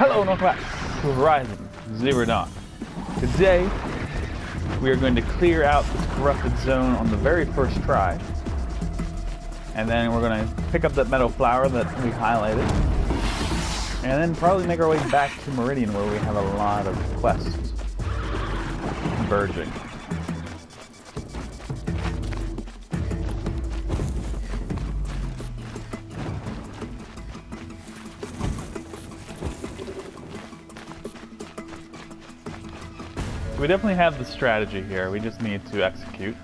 Hello and welcome back to Horizon Zero Dawn. Today, we are going to clear out this corrupted zone on the very first try. And then we're going to pick up that meadow flower that we highlighted. And then probably make our way back to Meridian where we have a lot of quests converging. We definitely have the strategy here, we just need to execute.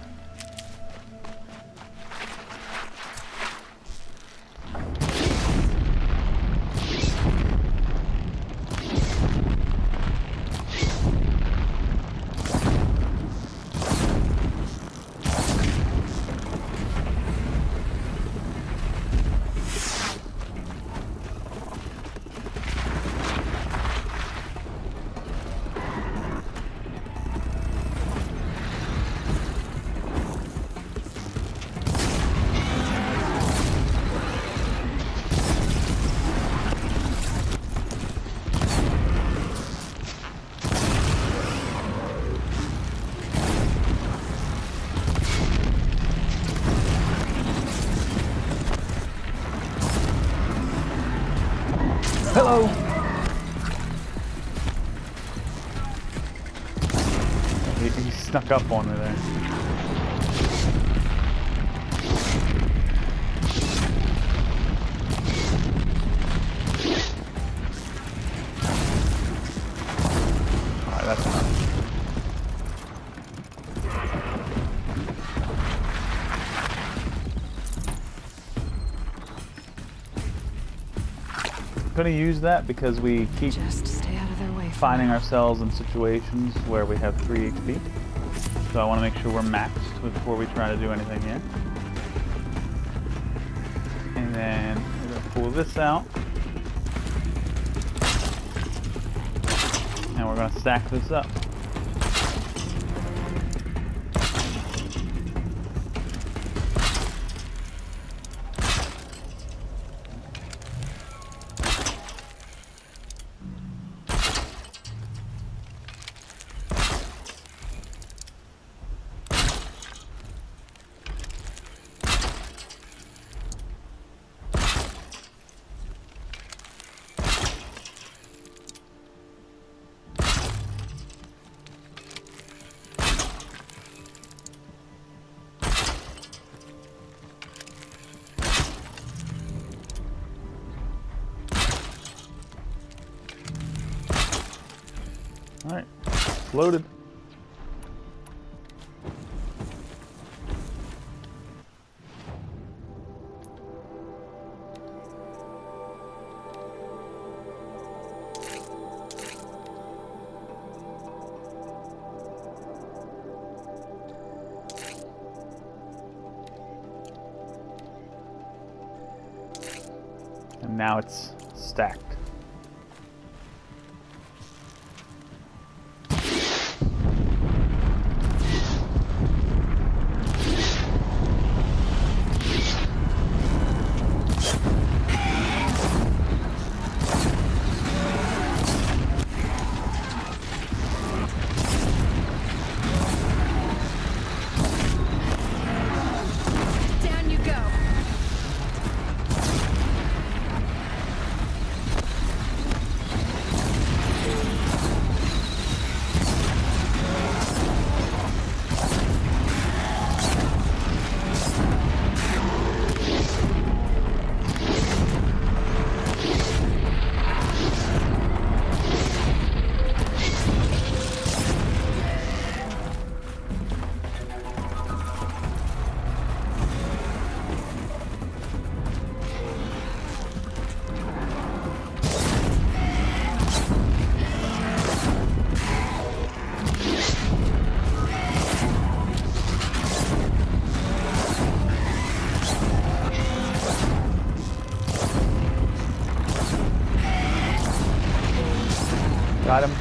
Hello! He snuck up on me there. Alright, that's enough. I'm going to use that because we keep just stay out of their way finding ourselves in situations where we have 3 HP. So I want to make sure we're maxed before we try to do anything here. And then we're going to pull this out. And we're going to stack this up. Alright, loaded. And now it's stacked. Down you go. Got him.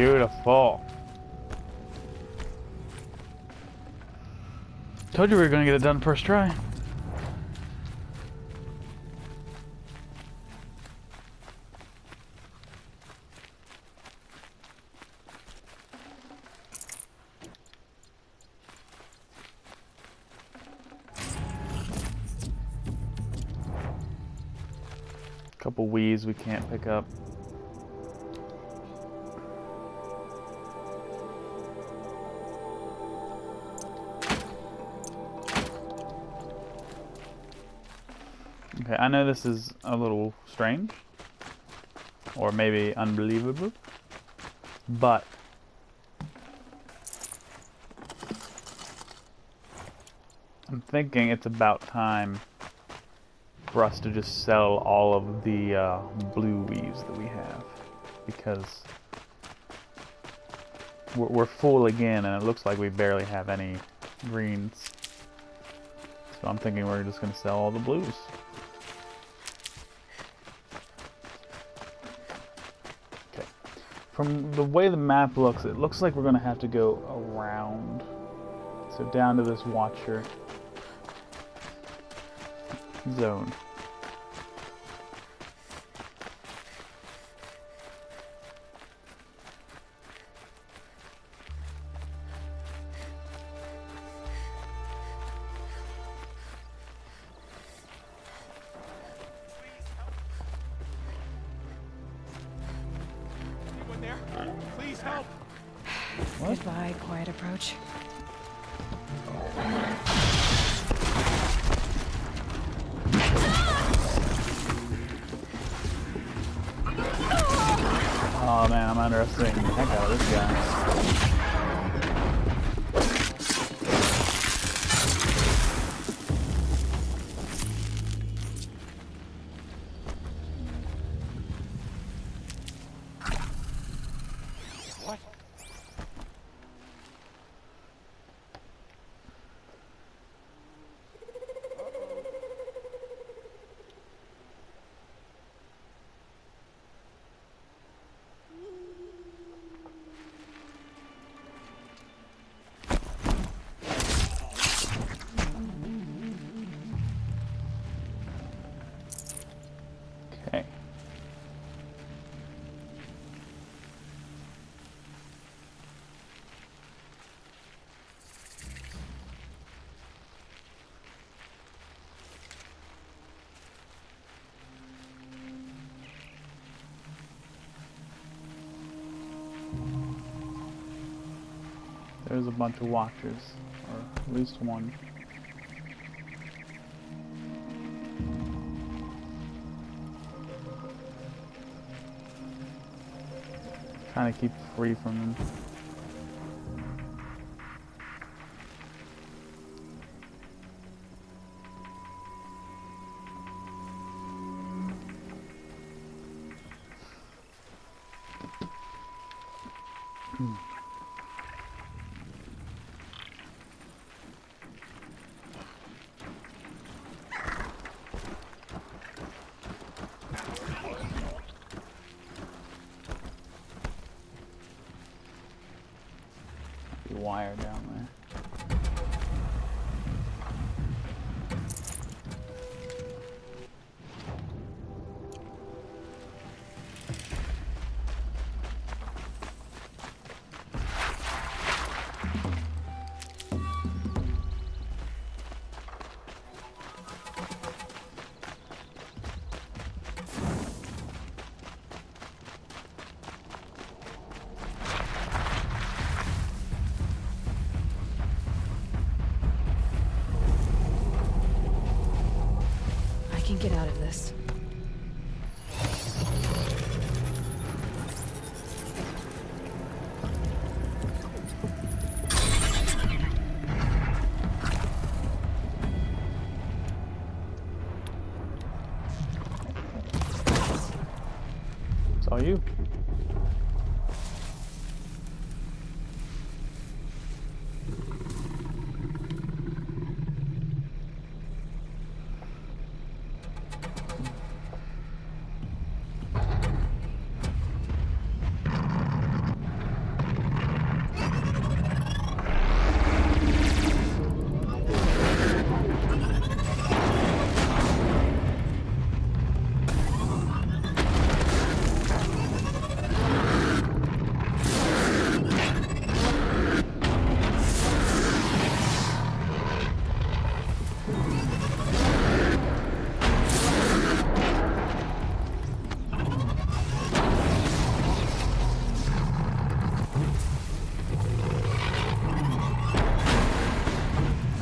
Beautiful. Told you we were gonna get it done first try. Couple weeds we can't pick up. Okay, I know this is a little strange, or maybe unbelievable, but I'm thinking it's about time for us to just sell all of the blue weaves that we have, because we're full again and it looks like we barely have any greens. So I'm thinking we're just going to sell all the blues. Okay. From the way the map looks, it looks like we're going to have to go around. So down to this watcher zone. Anyone there? Please help! What? Goodbye, quiet approach. Oh man, I'm underestimating the heck out of this guy. What? Okay. There's a bunch of watchers, or at least one. Trying to keep free from them. Wire down there. I can get out of this. It's all you.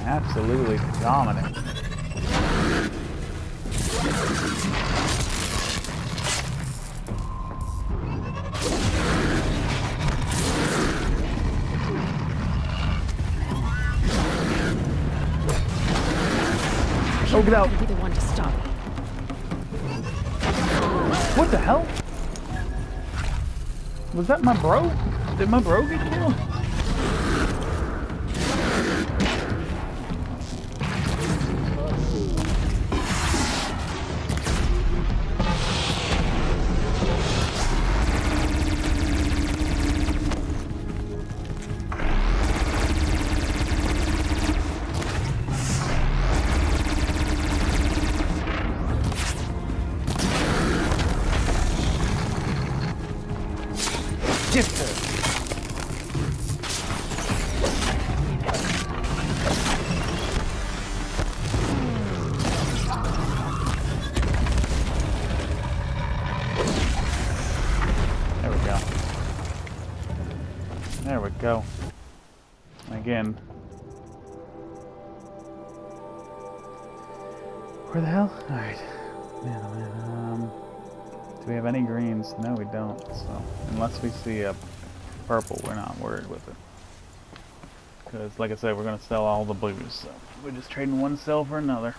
Absolutely dominant. Oh, get out! Be the one to stop. What the hell? Was that my bro? Did my bro get killed? Get there. There we go. There we go. Again. Where the hell? Alright. Man, oh man. Do we have any greens? No, we don't. So, unless we see a purple, we're not worried with it. Because, like I said, we're going to sell all the blues. So, we're just trading one cell for another.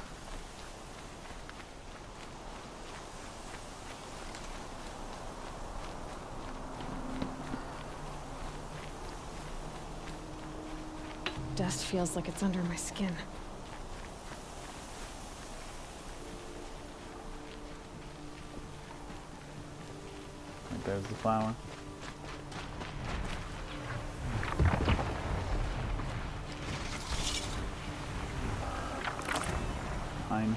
Dust feels like it's under my skin. Right there's the flower. Fine.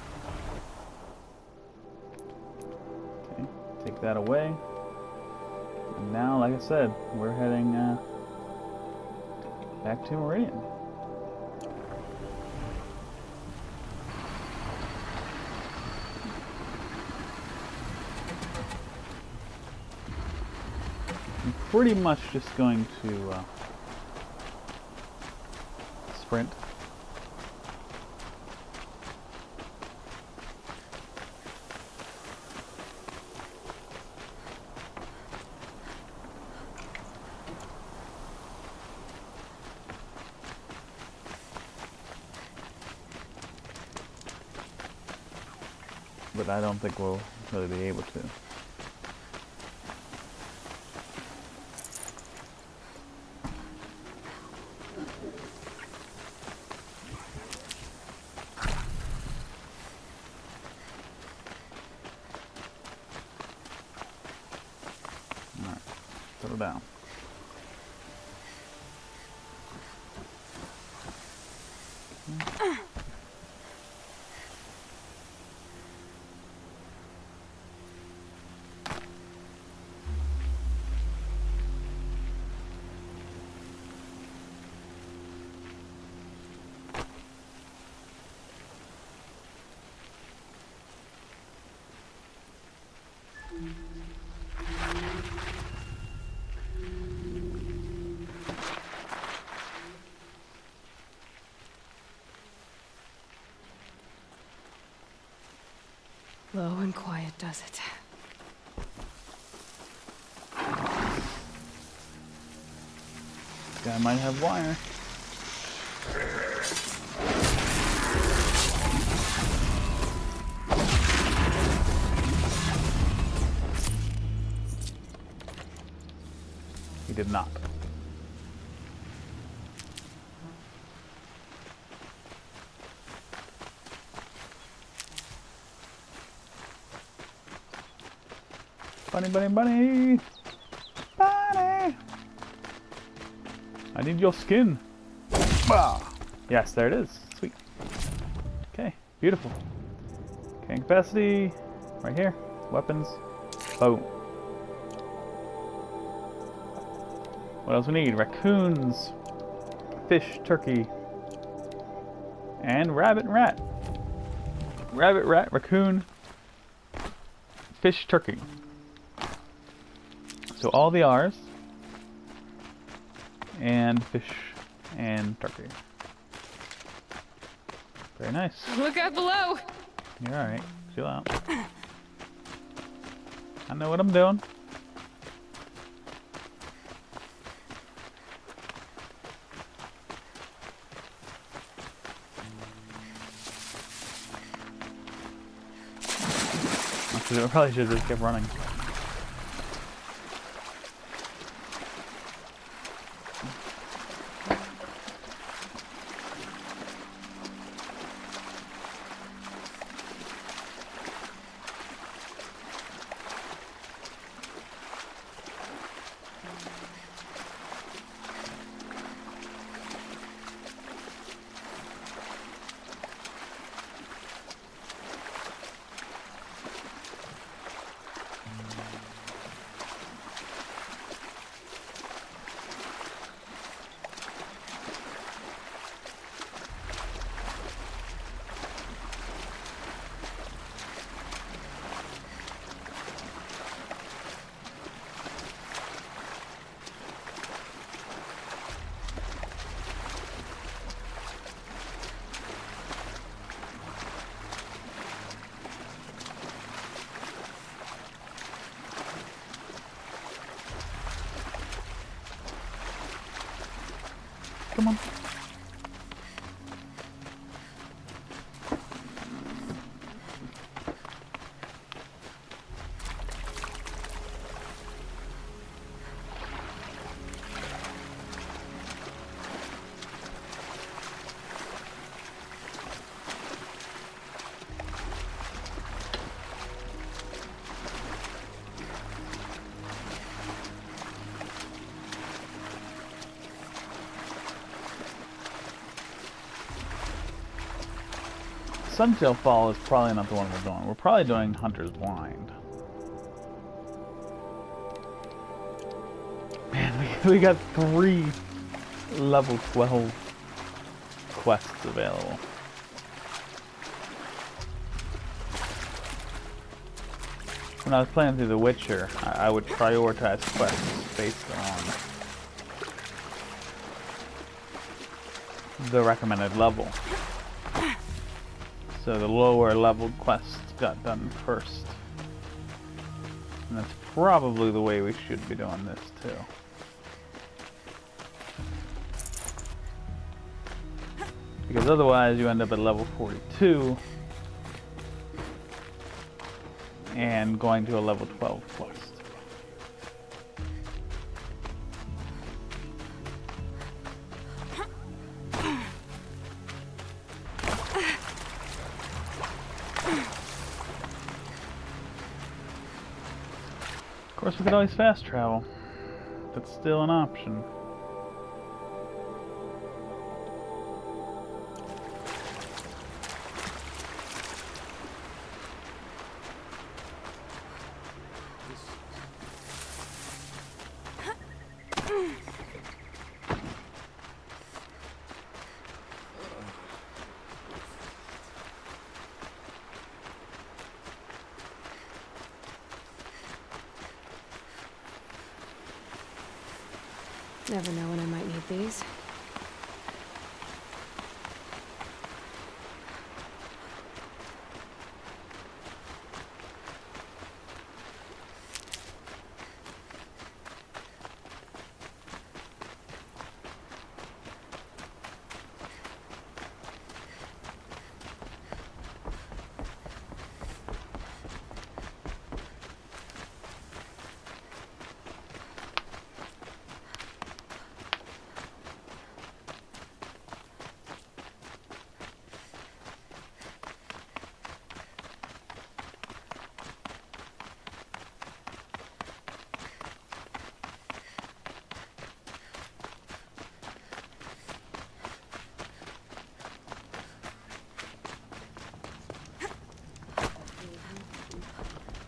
Okay, take that away. And now, like I said, we're heading back to Meridian. I'm pretty much just going to sprint. But I don't think we'll really be able to. Alright, settle down. Low and quiet does it. Guy might have wire. He did not. Bunny, bunny, bunny! Bunny! I need your skin. Ah. Yes, there it is. Sweet. Okay, beautiful. Okay, capacity. Right here. Weapons. Boom. What else we need? Raccoons, fish, turkey, and rabbit and rat. Rabbit, rat, raccoon, fish, turkey. So all the R's, and fish, and turkey. Very nice. Look out below! You're alright. Chill out. I know what I'm doing. I probably should have just kept running. Come on. Sunsail Fall is probably not the one we're doing. We're probably doing Hunter's Blind. Man, we got 3 level 12 quests available. When I was playing through The Witcher, I would prioritize quests based on the recommended level. So the lower level quests got done first. And that's probably the way we should be doing this too. Because otherwise you end up at level 42 and going to a level 12 quest. Of course, we could always fast travel. That's still an option. Never know when I might need these.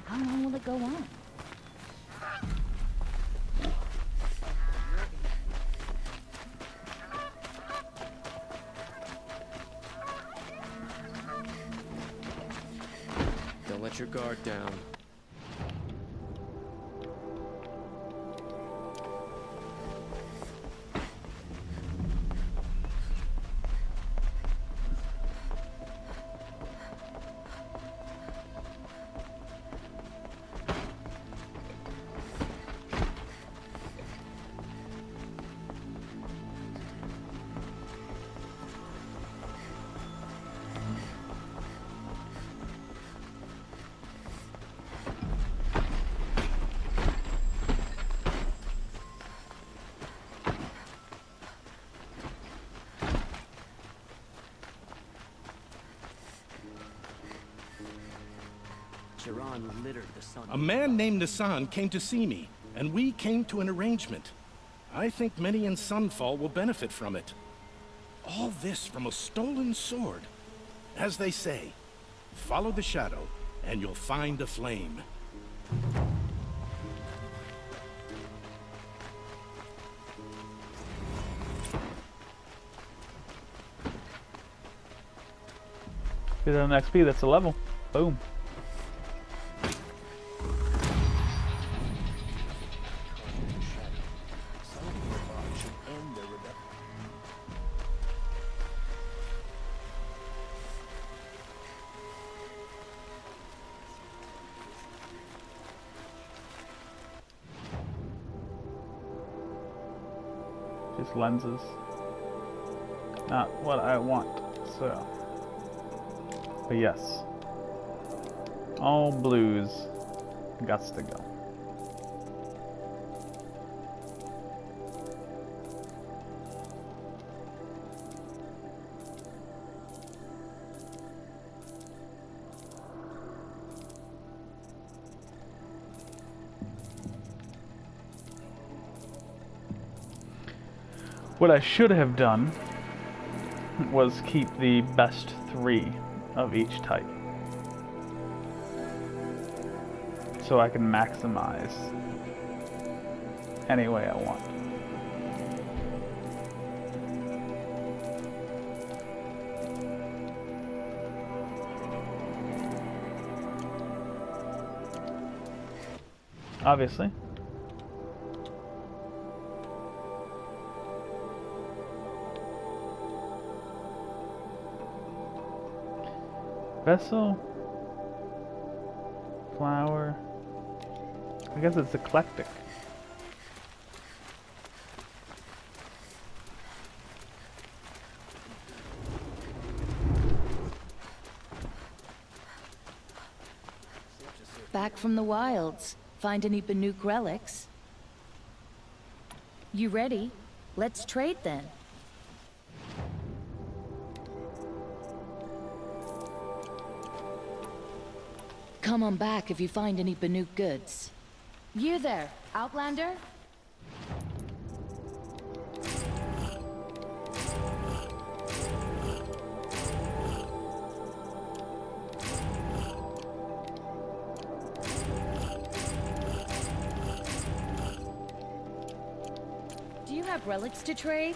How long will it go on? Don't let your guard down. Jiran littered the sun. A man named Nassan came to see me, and we came to an arrangement. I think many in Sunfall will benefit from it. All this from a stolen sword. As they say, follow the shadow, and you'll find a flame. Get an XP, that's a level. Boom. Just lenses. Not what I want, so. But yes. All blues. Gots to go. What I should have done was keep the best 3 of each type, so I can maximize any way I want. Obviously. Vessel, flower. I guess it's eclectic. Back from the wilds. Find any Banuk relics? You ready? Let's trade then. Come on back if you find any Banuk goods. You there, Outlander? Do you have relics to trade?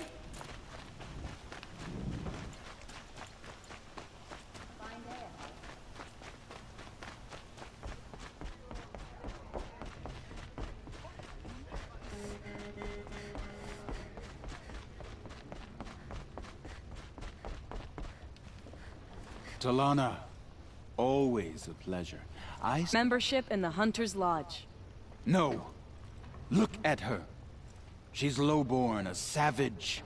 Talana, always a pleasure. Membership in the Hunter's Lodge. No. Look at her. She's lowborn, a savage.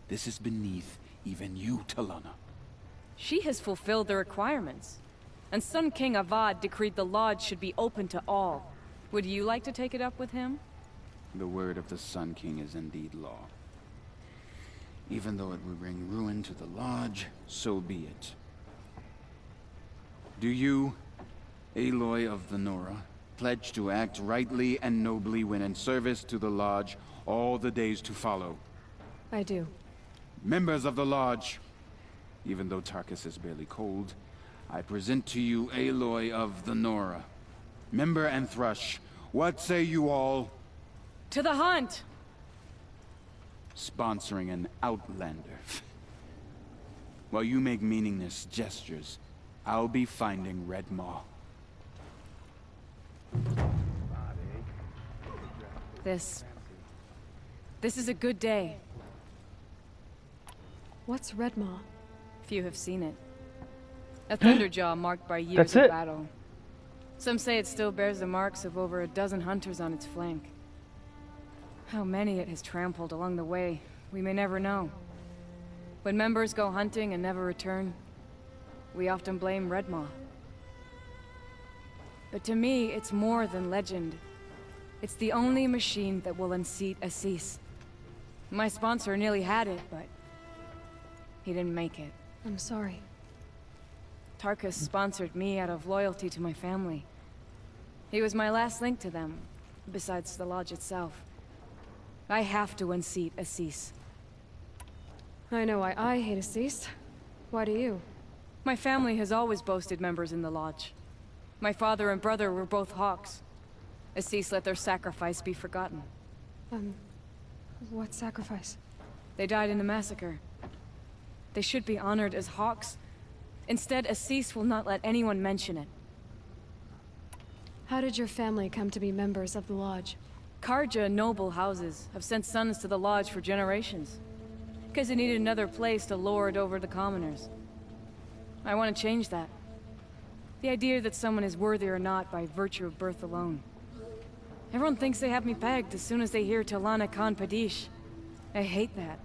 This is beneath even you, Talana. She has fulfilled the requirements. And Sun King Avad decreed the lodge should be open to all. Would you like to take it up with him? The word of the Sun King is indeed law. Even though it would bring ruin to the lodge, so be it. Do you, Aloy of the Nora, pledge to act rightly and nobly when in service to the lodge all the days to follow? I do. Members of the lodge, even though Tarkus is barely cold, I present to you Aloy of the Nora. Member and Thrush, what say you all? To the hunt! Sponsoring an outlander. While you make meaningless gestures, I'll be finding Red Maw. This is a good day. What's Redmaw? Few have seen it. A Thunderjaw marked by years That's of it. battle. Some say it still bears the marks of over a dozen hunters on its flank. How many it has trampled along the way, we may never know. When members go hunting and never return, we often blame Redmaw. But to me, it's more than legend. It's the only machine that will unseat Assis. My sponsor nearly had it, but he didn't make it. I'm sorry. Tarkus sponsored me out of loyalty to my family. He was my last link to them, besides the Lodge itself. I have to unseat Assis. I know why I hate Assis. Why do you? My family has always boasted members in the Lodge. My father and brother were both Hawks. Assis let their sacrifice be forgotten. What sacrifice? They died in a massacre. They should be honored as Hawks. Instead, Assis will not let anyone mention it. How did your family come to be members of the Lodge? Karja noble houses have sent sons to the Lodge for generations. Because they needed another place to lord over the commoners. I want to change that. The idea that someone is worthy or not by virtue of birth alone. Everyone thinks they have me pegged as soon as they hear Talana Khan Padish. I hate that.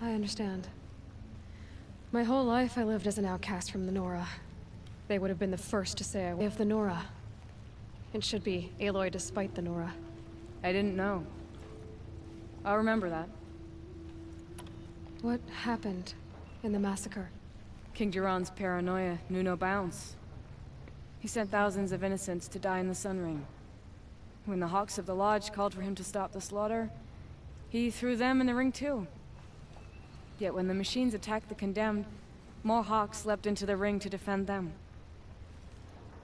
I understand. My whole life I lived as an outcast from the Nora. They would have been the first to say I was of the Nora. It should be Aloy despite the Nora. I didn't know. I'll remember that. What happened in the massacre? King Duran's paranoia knew no bounds. He sent thousands of innocents to die in the Sun Ring. When the Hawks of the Lodge called for him to stop the slaughter, he threw them in the ring too. Yet when the machines attacked the condemned, more Hawks leapt into the ring to defend them.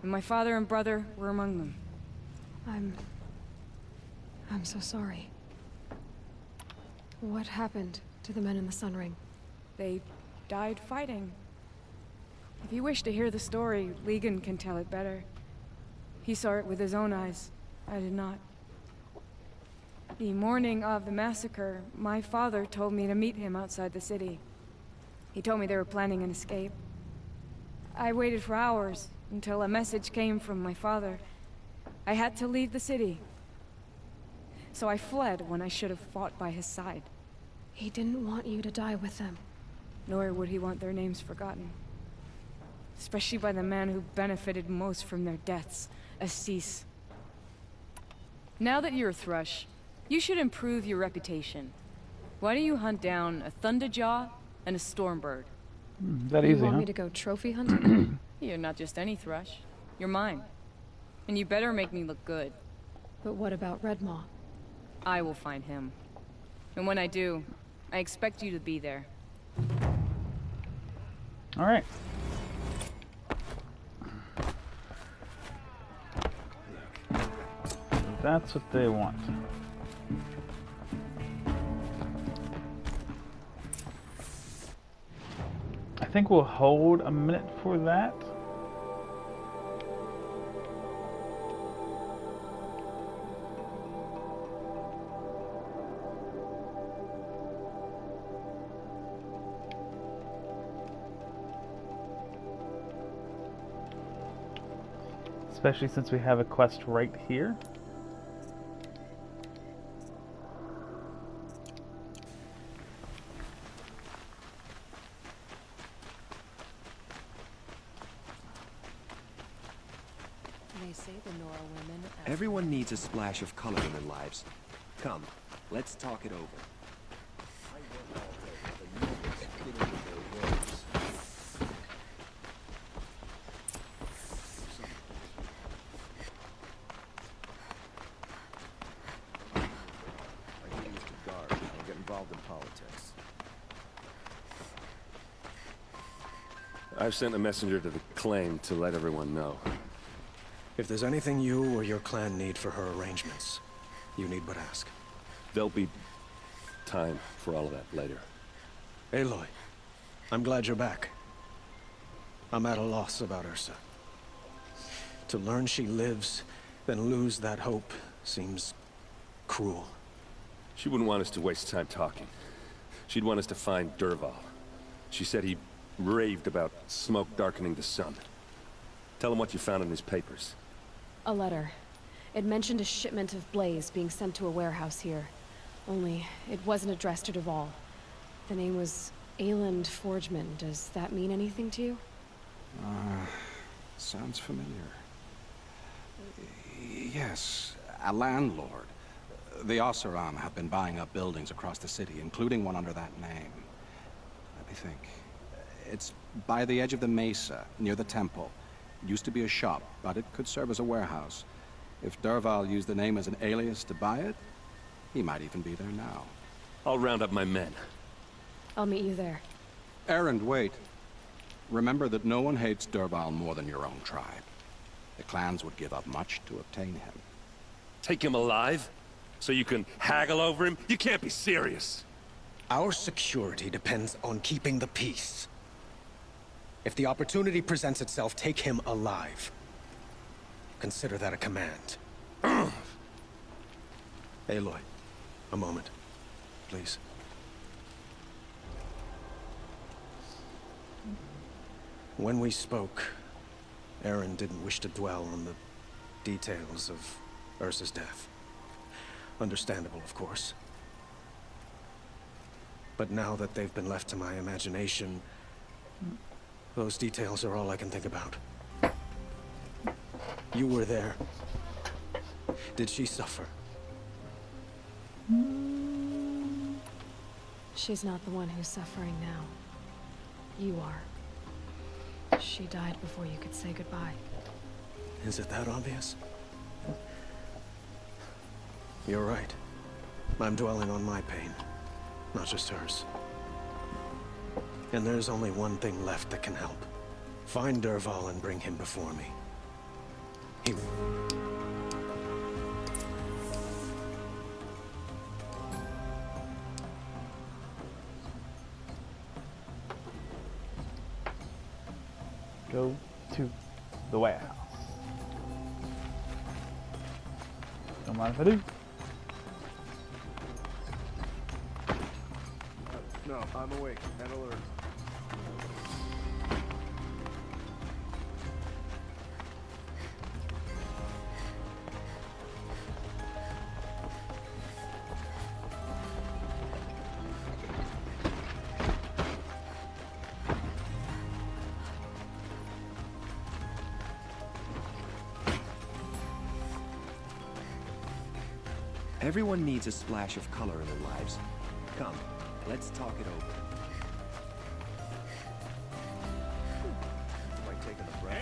And my father and brother were among them. I'm so sorry. What happened to the men in the Sun Ring? They died fighting. If you wish to hear the story, Legan can tell it better. He saw it with his own eyes. I did not. The morning of the massacre, my father told me to meet him outside the city. He told me they were planning an escape. I waited for hours until a message came from my father. I had to leave the city. So I fled when I should have fought by his side. He didn't want you to die with them. Nor would he want their names forgotten. Especially by the man who benefited most from their deaths, Assis. Now that you're a Thrush, you should improve your reputation. Why don't you hunt down a Thunderjaw and a Stormbird? That You easy, want huh? me to go trophy hunting? You're not just any Thrush. You're mine. And you better make me look good. But what about Redmaw? I will find him. And when I do, I expect you to be there. All right. That's what they want. I think we'll hold a minute for that. Especially since we have a quest right here. They say the Nora women. Everyone needs a splash of color in their lives. Come, let's talk it over. I've sent a messenger to the claim to let everyone know. If there's anything you or your clan need for her arrangements, you need but ask. There'll be time for all of that later. Aloy, I'm glad you're back. I'm at a loss about Ursa. To learn she lives, then lose that hope, seems cruel. She wouldn't want us to waste time talking. She'd want us to find Dervahl. She said he raved about smoke darkening the sun. Tell him what you found in his papers. A letter. It mentioned a shipment of blaze being sent to a warehouse here. Only, it wasn't addressed to Dervahl. The name was Ayland Forgeman. Does that mean anything to you? Sounds familiar. Yes, a landlord. The Oseram have been buying up buildings across the city, including one under that name. Let me think. It's By the edge of the mesa, near the temple. Used to be a shop, but it could serve as a warehouse. If Dervahl used the name as an alias to buy it, he might even be there now. I'll round up my men. I'll meet you there. Erend, wait. Remember that no one hates Dervahl more than your own tribe. The clans would give up much to obtain him. Take him alive? So you can haggle over him? You can't be serious. Our security depends on keeping the peace. If the opportunity presents itself, take him alive. Consider that a command. Aloy, a moment, please. When we spoke, Erend didn't wish to dwell on the details of Ursa's death. Understandable, of course. But now that they've been left to my imagination, those details are all I can think about. You were there. Did she suffer? She's not the one who's suffering now. You are. She died before you could say goodbye. Is it that obvious? You're right. I'm dwelling on my pain, not just hers. And there's only one thing left that can help. Find Dervahl and bring him before me. He... Go to the warehouse. Don't mind if I do. No, I'm awake and alert. Everyone needs a splash of color in their lives. Come, let's talk it over.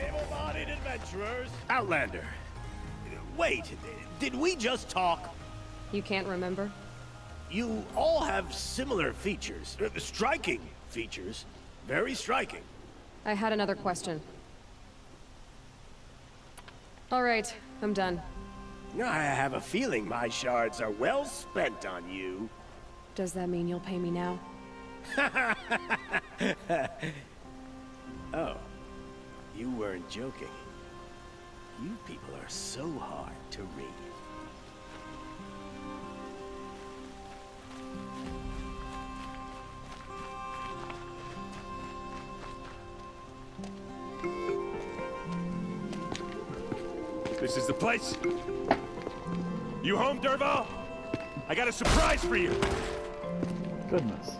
Able-bodied adventurers! Outlander! Wait, did we just talk? You can't remember? You all have similar features. Striking features. Very striking. I had another question. All right, I'm done. I have a feeling my shards are well spent on you. Does that mean you'll pay me now? Oh, you weren't joking. You people are so hard to read. This is the place. You home, Dervahl? I got a surprise for you. Goodness.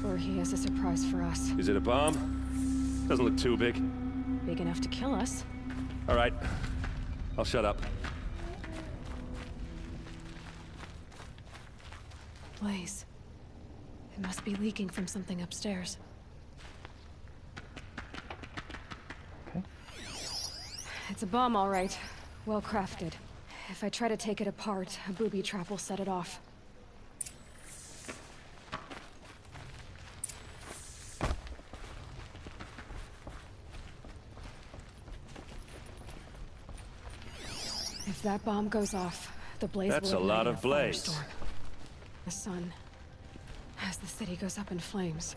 Or he has a surprise for us. Is it a bomb? Doesn't look too big. Big enough to kill us. All right. I'll shut up. Blaze. It must be leaking from something upstairs. Okay. It's a bomb, all right. Well crafted. If I try to take it apart, a booby trap will set it off. If that bomb goes off, the blaze That's will a lot ignite of blaze. firestorm. The sun, as the city goes up in flames.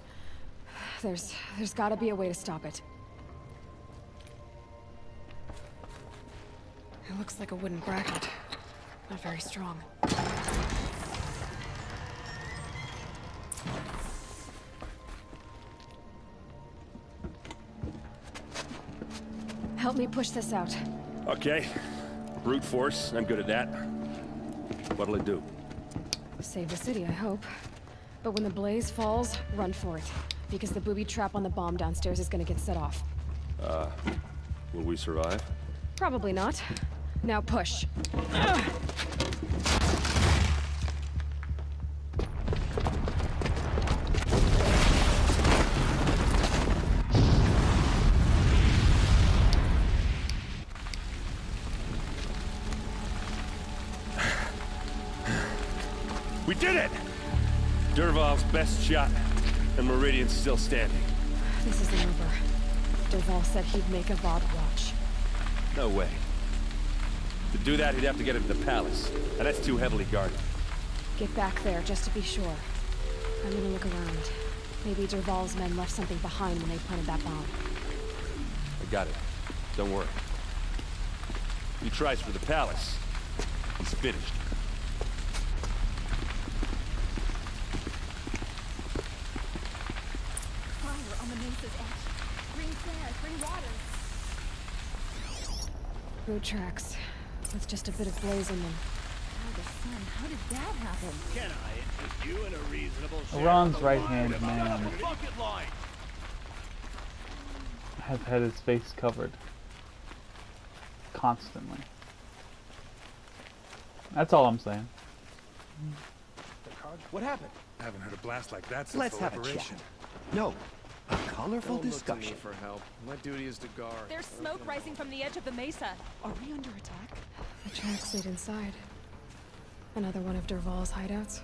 There's gotta be a way to stop it. It looks like a wooden bracket. Not very strong. Help me push this out. Okay. Brute force. I'm good at that. What'll it do? Save the city, I hope. But when the blaze falls, run for it. Because the booby trap on the bomb downstairs is gonna get set off. Will we survive? Probably not. Now push. We did it! Dervahl's best shot, and Meridian's still standing. This isn't over. Dervahl said he'd make Avad watch. No way. To do that, he'd have to get into the palace, and that's too heavily guarded. Get back there, just to be sure. I'm gonna look around. Maybe Dervahl's men left something behind when they planted that bomb. I got it. Don't worry. If he tries for the palace, he's finished. Fire on the mesa's edge. Bring flares, bring water. Road tracks, with just a bit of blaze in them. Oh, the sun. How did that happen? Can I interest you in a reasonable Iran's right-hand man bucket line? has had his face covered constantly. That's all I'm saying. What happened? I haven't heard a blast like that since Let's the have a liberation. chat. No, a colorful Don't look to me discussion. for help. My duty is to guard. There's smoke rising from the edge of the mesa. Are we under attack? The tracks lead inside. Another one of Dervahl's hideouts.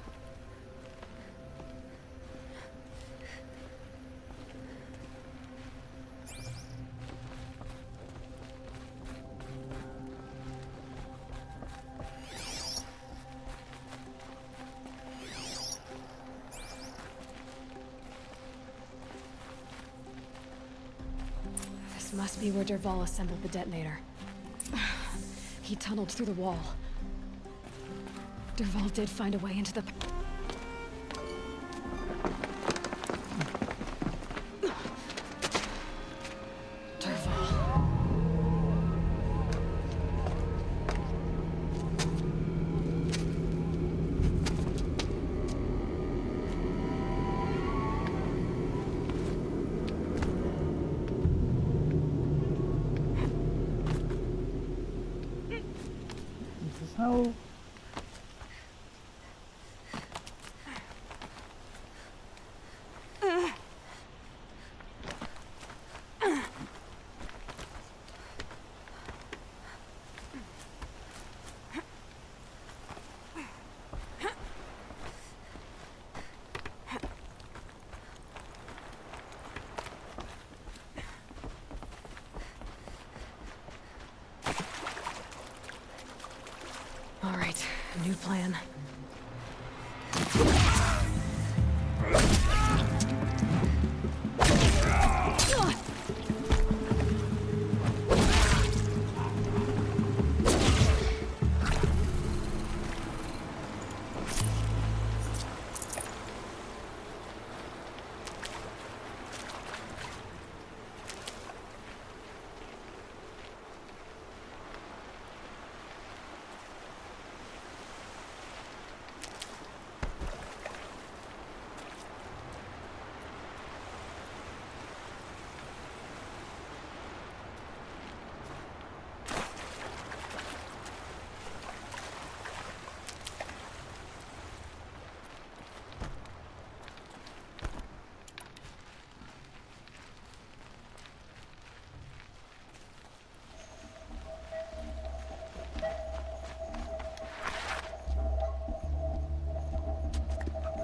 This must be where Dervahl assembled the detonator. He tunneled through the wall. Dervahl did find a way into the... Dervahl. This is how... All right, new plan.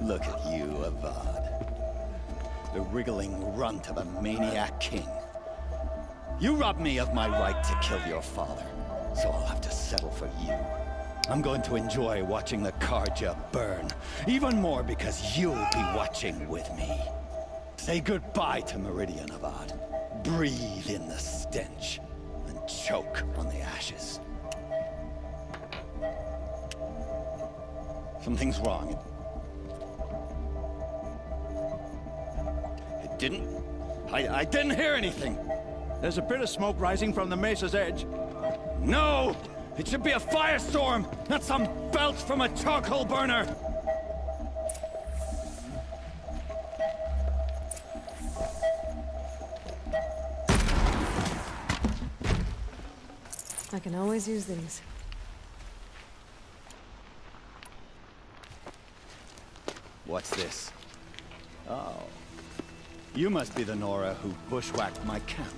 Look at you, Avad. The wriggling runt of a maniac king. You robbed me of my right to kill your father, so I'll have to settle for you. I'm going to enjoy watching the Carja burn, even more because you'll be watching with me. Say goodbye to Meridian, Avad. Breathe in the stench, and choke on the ashes. Something's wrong. I didn't hear anything. There's a bit of smoke rising from the mesa's edge. No! It should be a firestorm, not some belch from a charcoal burner! I can always use these. What's this? Oh. You must be the Nora who bushwhacked my camp.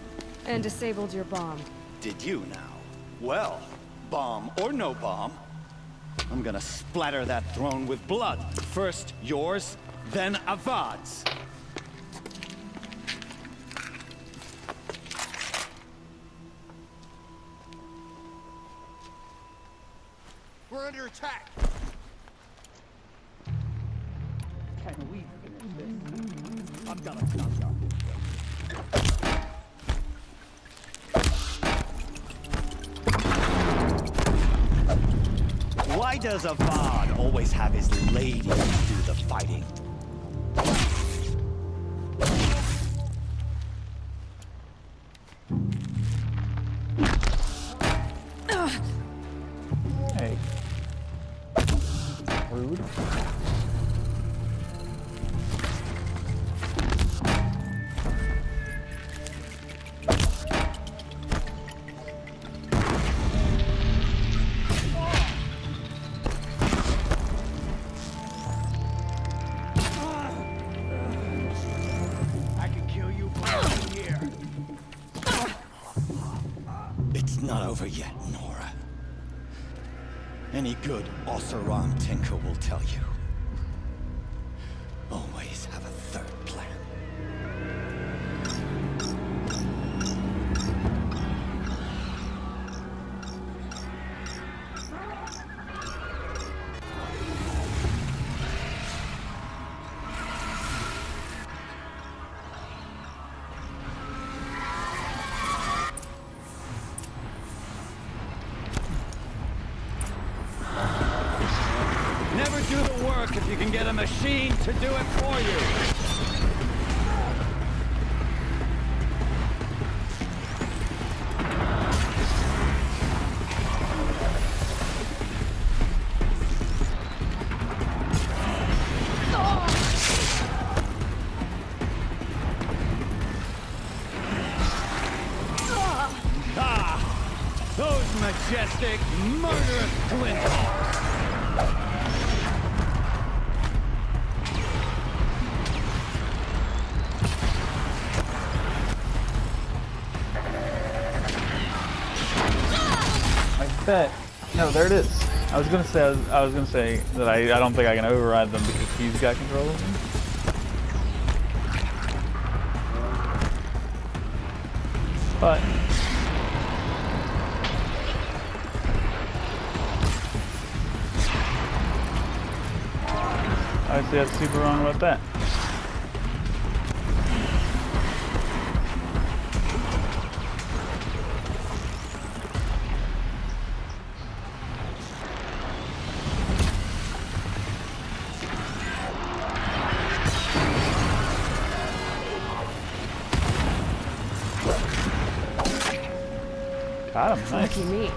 And disabled your bomb. Did you now? Well, bomb or no bomb, I'm gonna splatter that throne with blood. First yours, then Avad's. We're under attack. Can we finish this? I've got a gun. Why does Avad always have his lady do the fighting? Hey. Rude. I can kill you from here. It's not over yet, Nora. Any good Oseram tinker will tell you. Always have a third plan. Never do the work if you can get a machine to do it for you. Ah! Those majestic, murderous Glinthawks! Bet. No, there it is. I was gonna say that I don't think I can override them because he's got control of them. But I see that's super wrong about that. Got him, nice. Lucky me.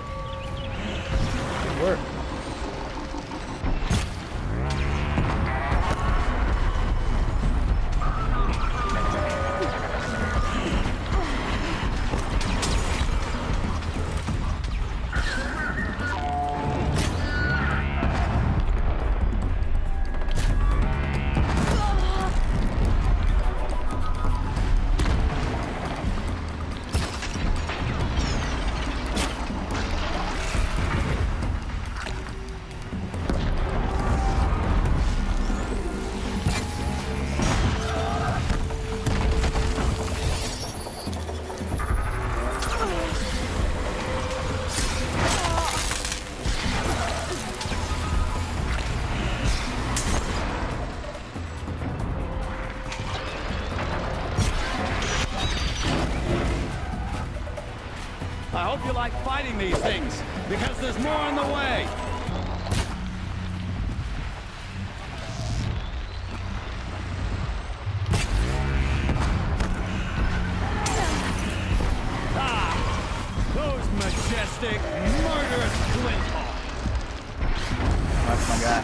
Good work. I hope you like fighting these things, because there's more on the way! Ah! Those majestic, murderous Glinthawks! That's my guy.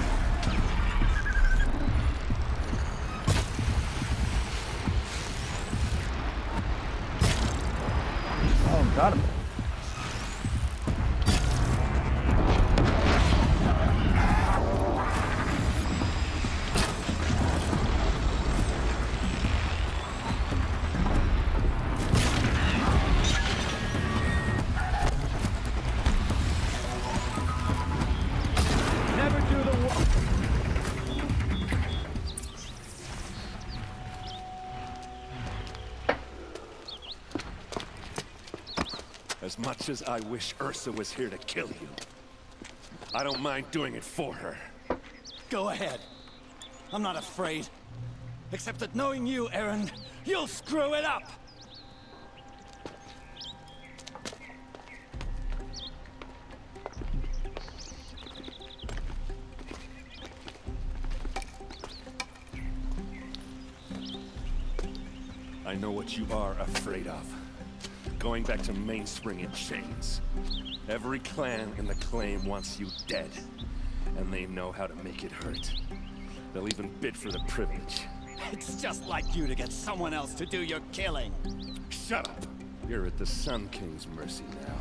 Oh, got him. much as I wish Ursa was here to kill you, I don't mind doing it for her. Go ahead. I'm not afraid. Except that knowing you, Aaron, you'll screw it up! I know what you are afraid of. Going back to Mainspring in chains. Every clan in the claim wants you dead. And they know how to make it hurt. They'll even bid for the privilege. It's just like you to get someone else to do your killing. Shut up! You're at the Sun King's mercy now.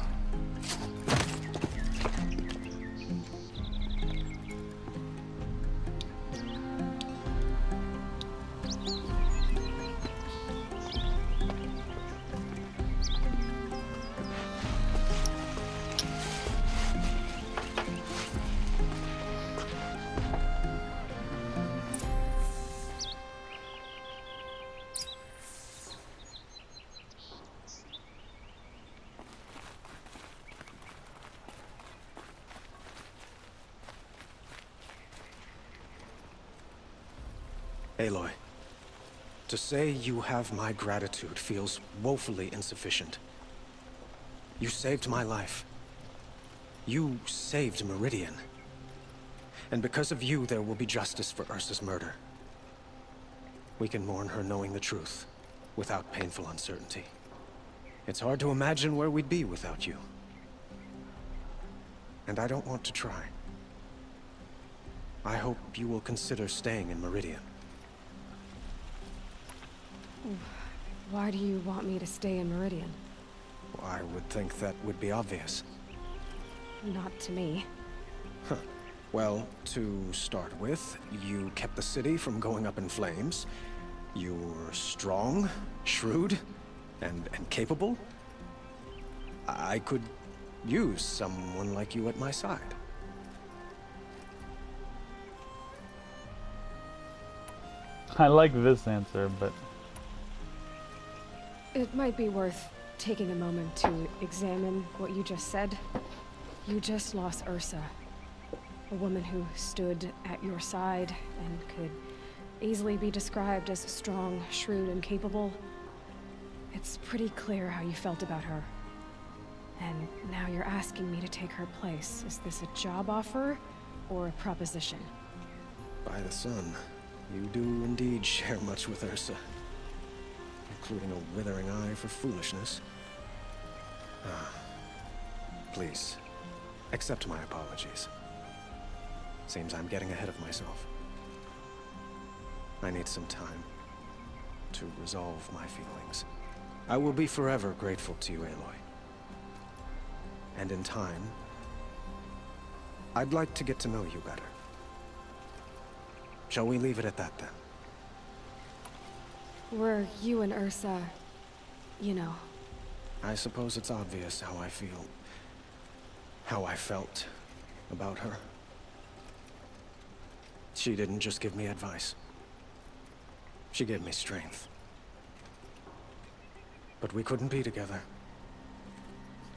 Aloy, to say you have my gratitude feels woefully insufficient. You saved my life. You saved Meridian. And because of you, there will be justice for Ursa's murder. We can mourn her knowing the truth, without painful uncertainty. It's hard to imagine where we'd be without you. And I don't want to try. I hope you will consider staying in Meridian. Why do you want me to stay in Meridian? I would think that would be obvious. Not to me. Huh. Well, to start with, you kept the city from going up in flames. You were strong, shrewd, and capable. I could use someone like you at my side. I like this answer, but... It might be worth taking a moment to examine what you just said. You just lost Ursa. A woman who stood at your side and could easily be described as strong, shrewd, and capable. It's pretty clear how you felt about her. And now you're asking me to take her place. Is this a job offer or a proposition? By the sun, you do indeed share much with Ursa. Including a withering eye for foolishness. Please, accept my apologies. Seems I'm getting ahead of myself. I need some time to resolve my feelings. I will be forever grateful to you, Aloy. And in time, I'd like to get to know you better. Shall we leave it at that, then? Were you and Ursa, you know... I suppose it's obvious how I feel. How I felt about her. She didn't just give me advice. She gave me strength. But we couldn't be together.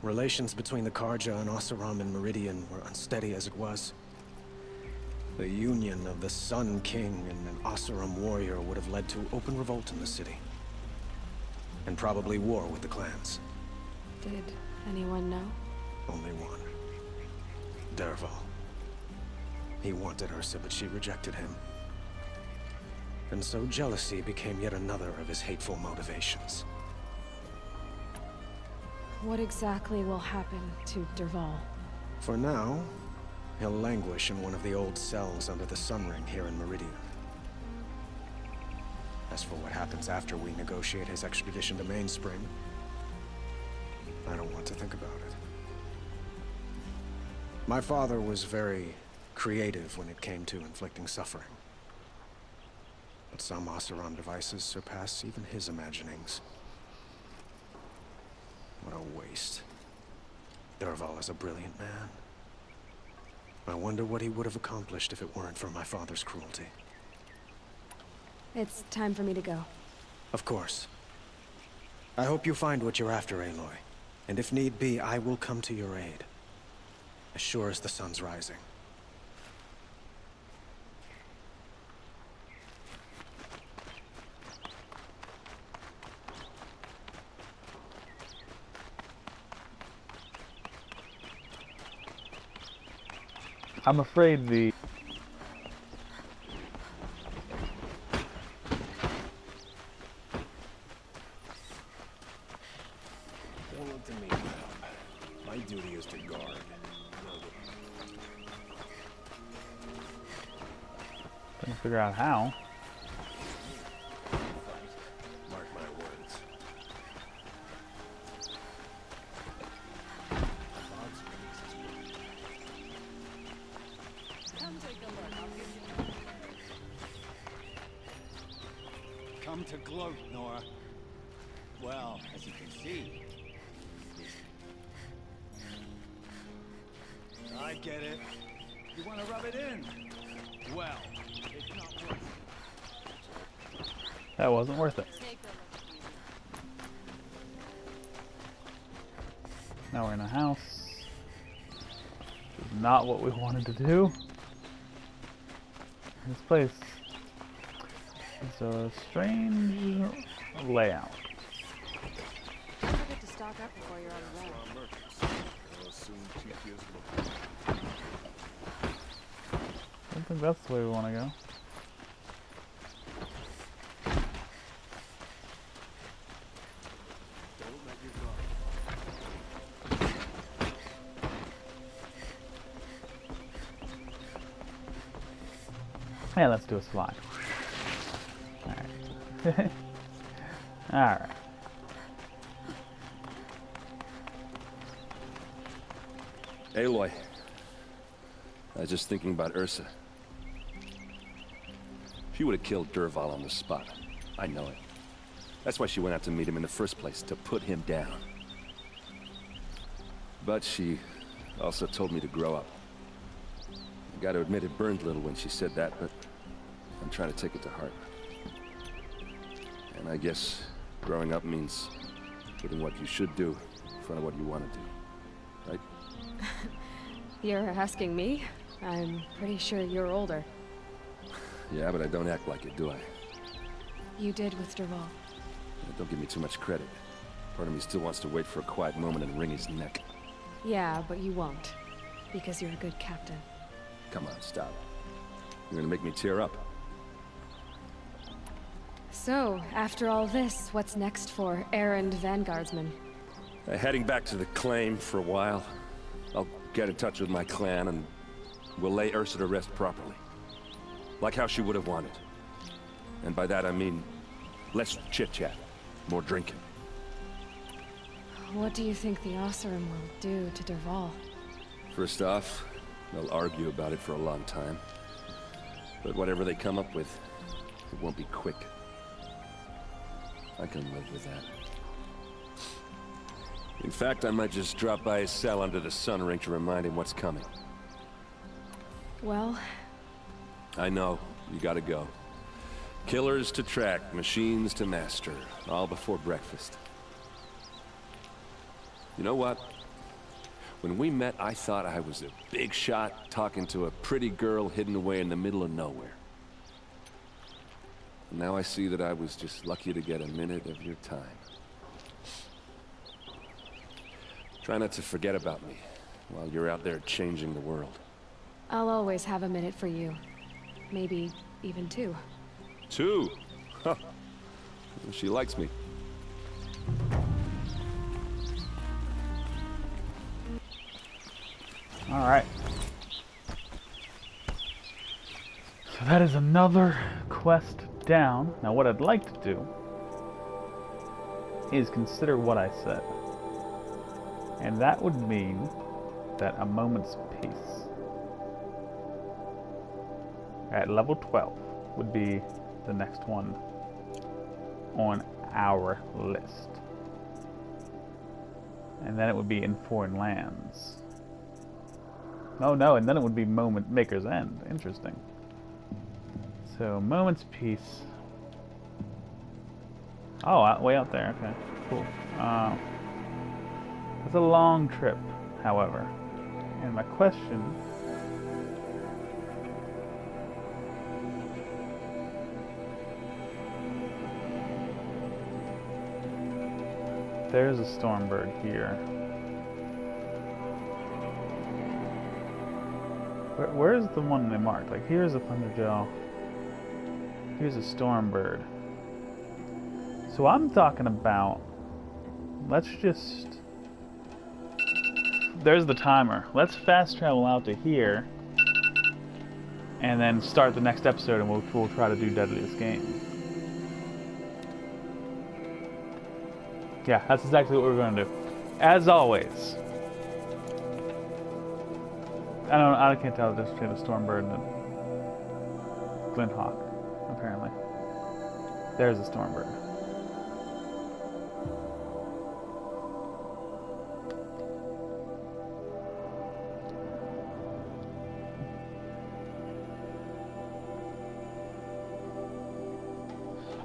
Relations between the Carja and Oseram and Meridian were unsteady as it was. The union of the Sun King and an Oseram warrior would have led to open revolt in the city. And probably war with the clans. Did anyone know? Only one. Dervahl. He wanted Ursa, but she rejected him. And so jealousy became yet another of his hateful motivations. What exactly will happen to Dervahl? For now, he'll languish in one of the old cells under the Sun Ring here in Meridian. As for what happens after we negotiate his extradition to Mainspring, I don't want to think about it. My father was very creative when it came to inflicting suffering. But some Oseram devices surpass even his imaginings. What a waste. Dervahl is a brilliant man. I wonder what he would have accomplished if it weren't for my father's cruelty. It's time for me to go. Of course. I hope you find what you're after, Aloy. And if need be, I will come to your aid. As sure as the sun's rising. I'm afraid the... Don't look to me now. My duty is to guard. Trying to figure out how. Mark my words. Come to gloat, Nora. Well, as you can see. I get it. You want to rub it in? Well, it's not worth it. That wasn't worth it. Now we're in a house. Which is not what we wanted to do. This place is a strange layout. Don't forget to stock up before you're on the road. I don't think that's the way we want to go. Yeah, let's do a slide. Alright. Alright. Aloy. I was just thinking about Ursa. She would have killed Dervahl on the spot. I know it. That's why she went out to meet him in the first place, to put him down. But she also told me to grow up. I gotta admit it burned a little when she said that, but I'm trying to take it to heart. And I guess growing up means putting what you should do in front of what you want to do. Right? You're asking me? I'm pretty sure you're older. Yeah, but I don't act like it, do I? You did with Dervahl. Don't give me too much credit. Part of me still wants to wait for a quiet moment and wring his neck. Yeah, but you won't. Because you're a good captain. Come on, stop. You're gonna make me tear up. So, after all this, what's next for Erend Vanguardsman? Heading back to the claim for a while. I'll get in touch with my clan and we'll lay Ursa to rest properly. Like how she would have wanted. And by that I mean less chit-chat, more drinking. What do you think the Oseram will do to Dervahl? First off, they'll argue about it for a long time. But whatever they come up with, it won't be quick. I can live with that. In fact, I might just drop by his cell under the sun ring to remind him what's coming. Well... I know. You gotta go. Killers to track, machines to master. All before breakfast. You know what? When we met, I thought I was a big shot talking to a pretty girl hidden away in the middle of nowhere. And now I see that I was just lucky to get a minute of your time. Try not to forget about me while you're out there changing the world. I'll always have a minute for you. Maybe even two. Two? Huh. She likes me. Alright. So that is another quest down. Now what I'd like to do is consider what I said. And that would mean that a moment's peace at level 12 would be the next one on our list. And then it would be in foreign lands. Oh no, and then it would be Maker's End. Interesting. So, Moment's Peace. Oh, way out there. Okay, cool. It's a long trip, however. And my question... There's a Stormbird here. Where's the one they marked? Like, here's a Thunderjaw. Here's a Stormbird. So I'm talking about... Let's just... There's the timer. Let's fast travel out to here. And then start the next episode and we'll try to do Deadliest Game. Yeah, that's exactly what we're going to do. As always. I can't tell the difference between a Stormbird and a Glinthawk, apparently. There's a Stormbird.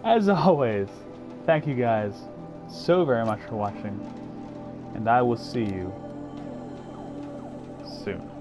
As always, thank you guys so very much for watching, and I will see you soon.